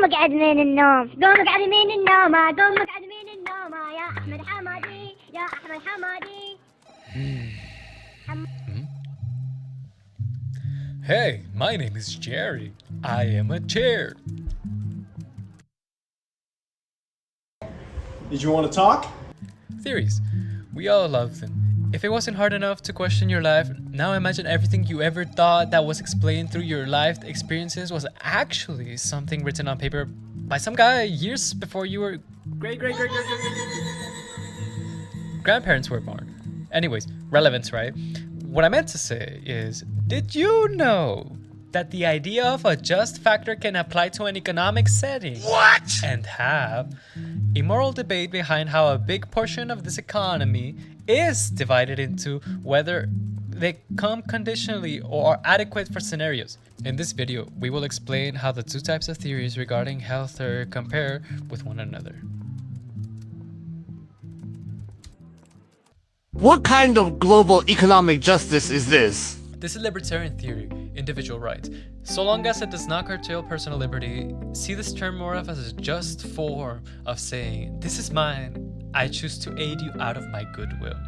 اقعد من النوم قوم اقعد من النوم قوم اقعد من النوم يا أحمد حمادي يا أحمد حمادي. Hey, my name is Jerry. I am a chair. Did you want to talk? Theories. We all love them. If it wasn't hard enough to question your life, now imagine everything you ever thought that was explained through your life experiences was actually something written on paper by some guy years before you were grandparents were born. Anyways, relevance, right? What I meant to say is, did you know that the idea of a just factor can apply to an economic setting? What? And have a moral debate behind how a big portion of this economy is divided into whether they come conditionally or are adequate for scenarios. In this video, we will explain how the two types of theories regarding health compare with one another. What kind of global economic justice is this? This is libertarian theory, individual rights. So long as it does not curtail personal liberty, see this term more of as a just form of saying, this is mine, I choose to aid you out of my goodwill.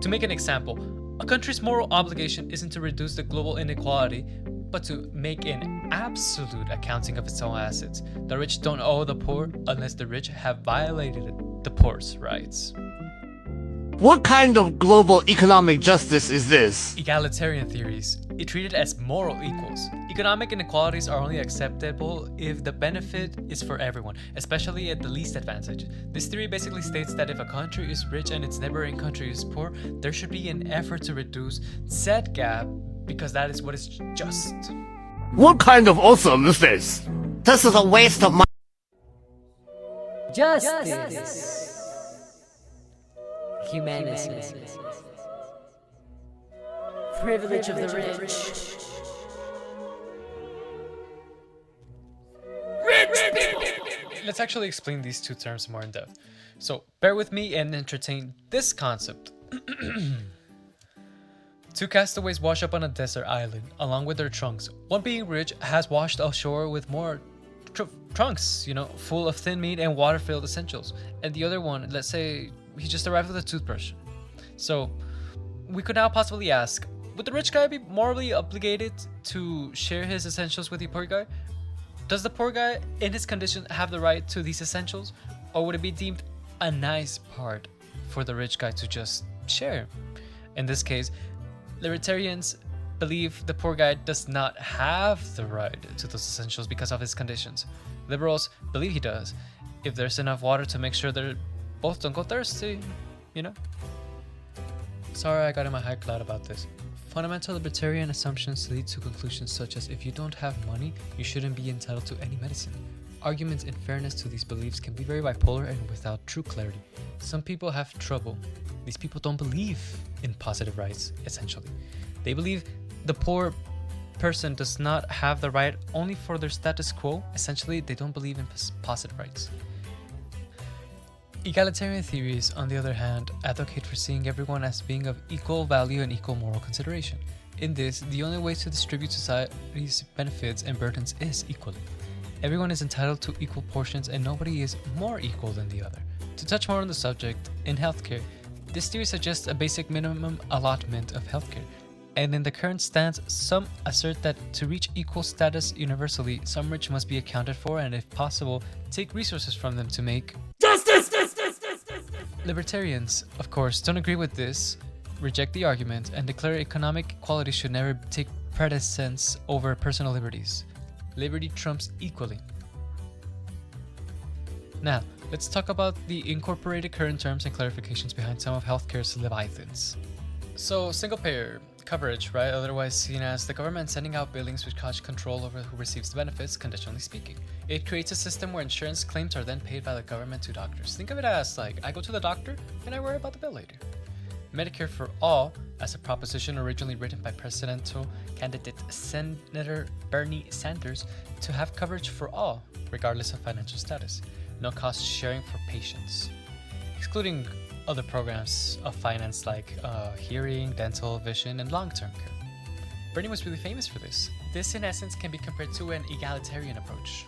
To make an example, a country's moral obligation isn't to reduce the global inequality, but to make an absolute accounting of its own assets. The rich don't owe the poor unless the rich have violated the poor's rights. What kind of global economic justice is this? Egalitarian theories. It treated as moral equals. Economic inequalities are only acceptable if the benefit is for everyone, especially at the least advantaged. This theory basically states that if a country is rich and its neighboring country is poor, there should be an effort to reduce said gap because that is what is just. What kind of awesome is this? This is a waste of money. Justice. Humanity. Privilege of the rich. Let's actually explain these two terms more in depth. So bear with me and entertain this concept. Two castaways wash up on a desert island along with their trunks. One being rich has washed ashore with more trunks, full of thin meat and water-filled essentials. And the other one, let's say he just arrived with a toothbrush. So we could now possibly ask, would the rich guy be morally obligated to share his essentials with the poor guy? Does the poor guy in his condition have the right to these essentials? Or would it be deemed a nice part for the rich guy to just share? In this case, libertarians believe the poor guy does not have the right to those essentials because of his conditions. Liberals believe he does, if there's enough water to make sure they're both don't go thirsty, Sorry I got in my high cloud about this. Fundamental libertarian assumptions lead to conclusions such as if you don't have money, you shouldn't be entitled to any medicine. Arguments in fairness to these beliefs can be very bipolar and without true clarity. Some people have trouble. These people don't believe in positive rights, essentially. They believe the poor person does not have the right only for their status quo. Essentially, they don't believe in positive rights. Egalitarian theories, on the other hand, advocate for seeing everyone as being of equal value and equal moral consideration. In this, the only way to distribute society's benefits and burdens is equally. Everyone is entitled to equal portions and nobody is more equal than the other. To touch more on the subject, in healthcare, this theory suggests a basic minimum allotment of healthcare. And in the current stance, some assert that to reach equal status universally, some rich must be accounted for and, if possible, take resources from them to make justice. Libertarians, of course, don't agree with this, reject the argument, and declare economic equality should never take precedence over personal liberties. Liberty trumps equally. Now, let's talk about the incorporated current terms and clarifications behind some of healthcare's leviathans. So, single payer coverage, right? Otherwise seen as the government sending out billings which cause control over who receives the benefits, conditionally speaking. It creates a system where insurance claims are then paid by the government to doctors. Think of it as like, I go to the doctor and I worry about the bill later. Medicare for all, as a proposition originally written by presidential candidate Senator Bernie Sanders, to have coverage for all, regardless of financial status. No cost sharing for patients, excluding other programs of finance like hearing, dental, vision, and long-term care. Bernie was really famous for this. This, in essence, can be compared to an egalitarian approach.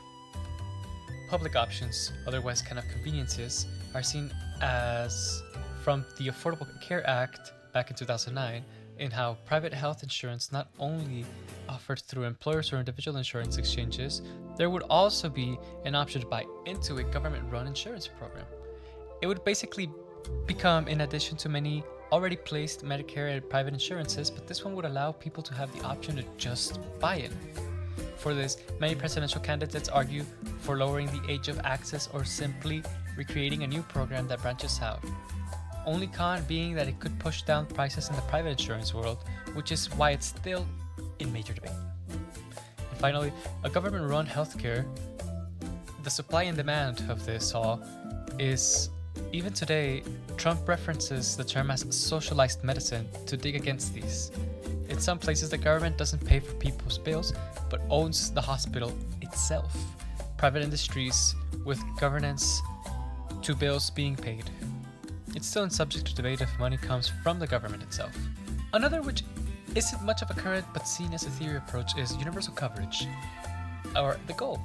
public options, otherwise kind of conveniences, are seen as from the Affordable Care Act back in 2009, in how private health insurance not only offered through employers or individual insurance exchanges, there would also be an option to buy into a government-run insurance program. It would basically become, in addition to many already placed Medicare and private insurances, but this one would allow people to have the option to just buy it. For this, many presidential candidates argue for lowering the age of access or simply recreating a new program that branches out. Only con being that it could push down prices in the private insurance world, which is why it's still in major debate. And finally, a government-run healthcare, the supply and demand of this all is, even today, Trump references the term as socialized medicine to dig against these. In some places, the government doesn't pay for people's bills, but owns the hospital itself. Private industries with governance to bills being paid. It's still subject to debate if money comes from the government itself. Another, which isn't much of a current but seen as a theory approach, is universal coverage, or the goal.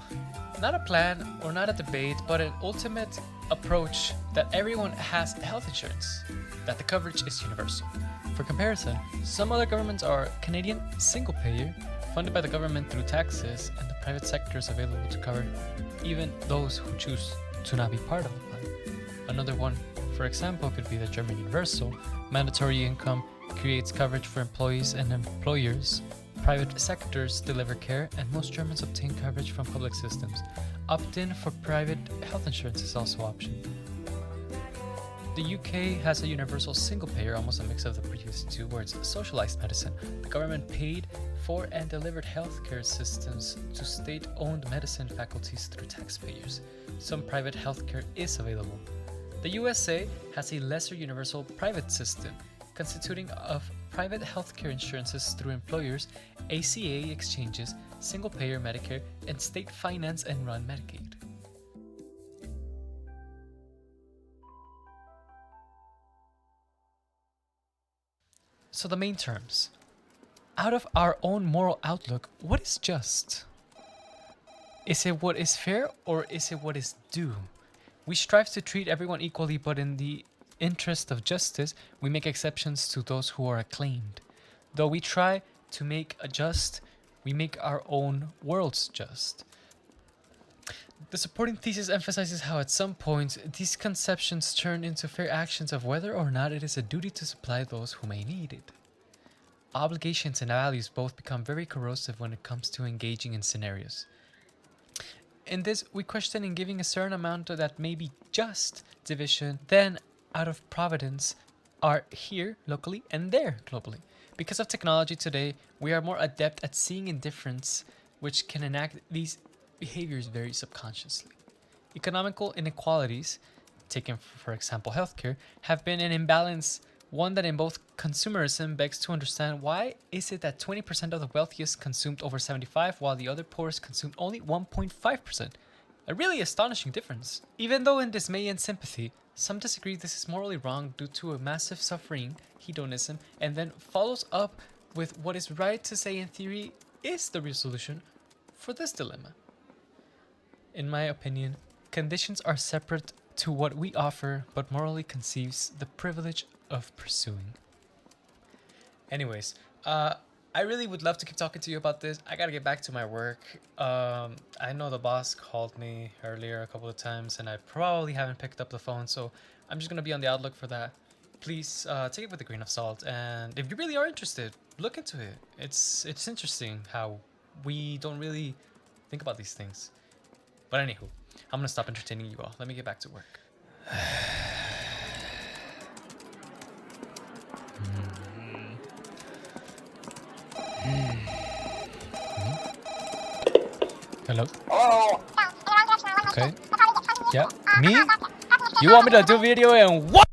Not a plan or not a debate, but an ultimate approach that everyone has health insurance, that the coverage is universal. For comparison, some other governments are Canadian single payer, funded by the government through taxes, and the private sector is available to cover even those who choose to not be part of the plan. Another one, for example, could be the German universal. Mandatory income creates coverage for employees and employers. Private sectors deliver care, and most Germans obtain coverage from public systems. Opt-in for private health insurance is also option. The UK has a universal single payer, almost a mix of the previous two words, socialized medicine. The government paid for and delivered healthcare systems to state-owned medicine faculties through taxpayers. Some private healthcare is available. The USA has a lesser universal private system, constituting of private healthcare insurances through employers, ACA exchanges, single-payer Medicare, and state-finance and run Medicaid. So the main terms. Out of our own moral outlook, what is just? Is it what is fair, or is it what is due? We strive to treat everyone equally, but in the interest of justice, we make exceptions to those who are acclaimed. Though we try to make a just, we make our own worlds just. The supporting thesis emphasizes how at some point these conceptions turn into fair actions of whether or not it is a duty to supply those who may need it. Obligations and values both become very corrosive when it comes to engaging in scenarios. In this, we question in giving a certain amount that may be just division, then out of providence, are here locally and there globally. Because of technology today, we are more adept at seeing indifference, which can enact these behaviors very subconsciously. Economical inequalities, taken for example healthcare, have been an imbalance, one that in both consumerism begs to understand why is it that 20% of the wealthiest consumed over 75 while the other poorest consumed only 1.5%. A really astonishing difference. Even though in dismay and sympathy, some disagree this is morally wrong due to a massive suffering, hedonism, and then follows up with what is right to say in theory is the real solution for this dilemma. In my opinion, conditions are separate to what we offer, but morally conceives the privilege of pursuing. Anyways, I really would love to keep talking to you about this. I gotta get back to my work. I know the boss called me earlier a couple of times and I probably haven't picked up the phone, so I'm just gonna be on the outlook for that. Please take it with a grain of salt, and if you really are interested, look into it. It's interesting how we don't really think about these things. But anywho, I'm gonna stop entertaining you all. Let me get back to work. Hello? Okay. Yeah, me? You want me to do video and what?